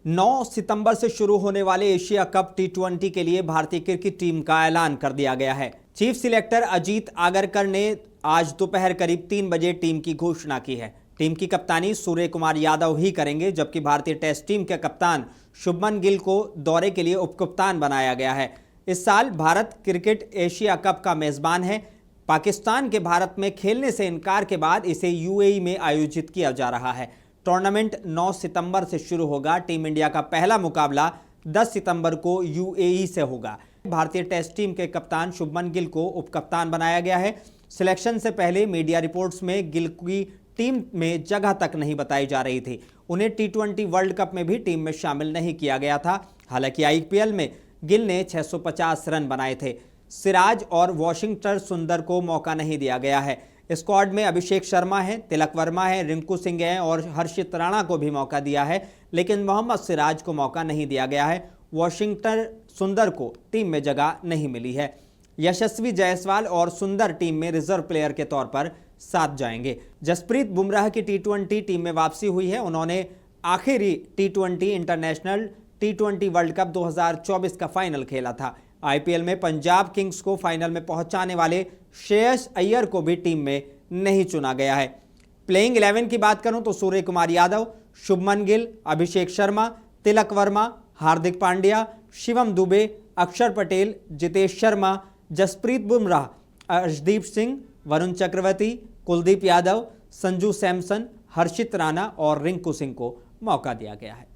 9 सितंबर से शुरू होने वाले एशिया कप टी20 के लिए भारतीय क्रिकेट टीम का ऐलान कर दिया गया है। चीफ सिलेक्टर अजीत आगरकर ने आज दोपहर करीब 3 बजे टीम की घोषणा की है। टीम की कप्तानी सूर्य कुमार यादव ही करेंगे, जबकि भारतीय टेस्ट टीम के कप्तान शुभमन गिल को दौरे के लिए उपकप्तान बनाया गया है। इस साल भारत क्रिकेट एशिया कप का मेजबान है। पाकिस्तान के भारत में खेलने से इनकार के बाद इसे यूएई में आयोजित किया जा रहा है। टूर्नामेंट 9 सितंबर से शुरू होगा। टीम इंडिया का पहला मुकाबला 10 सितंबर को यूएई से होगा। भारतीय टेस्ट टीम के कप्तान शुभमन गिल को उपकप्तान बनाया गया है। सिलेक्शन से पहले मीडिया रिपोर्ट्स में गिल की टीम में जगह तक नहीं बताई जा रही थी। उन्हें टी20 वर्ल्ड कप में भी टीम में शामिल नहीं किया गया था। हालांकि आईपीएल में गिल ने 650 रन बनाए थे। सिराज और वाशिंगटन सुंदर को मौका नहीं दिया गया है। स्क्वाड में अभिषेक शर्मा है, तिलक वर्मा है, रिंकू सिंह है और हर्षित राणा को भी मौका दिया है, लेकिन मोहम्मद सिराज को मौका नहीं दिया गया है। वाशिंगटन सुंदर को टीम में जगह नहीं मिली है। यशस्वी जायसवाल और सुंदर टीम में रिजर्व प्लेयर के तौर पर साथ जाएंगे। जसप्रीत बुमराह की टी20 टीम में वापसी हुई है। उन्होंने आखिरी टी20 इंटरनेशनल टी20 वर्ल्ड कप 2024 का फाइनल खेला था। आईपीएल में पंजाब किंग्स को फाइनल में पहुंचाने वाले श्रेयस अय्यर को भी टीम में नहीं चुना गया है। प्लेइंग 11 की बात करूं तो सूर्य कुमार यादव, शुभमन गिल, अभिषेक शर्मा, तिलक वर्मा, हार्दिक पांड्या, शिवम दुबे, अक्षर पटेल, जितेश शर्मा, जसप्रीत बुमराह, अर्शदीप सिंह, वरुण चक्रवर्ती, कुलदीप यादव, संजू सैमसन, हर्षित राणा और रिंकू सिंह को मौका दिया गया है।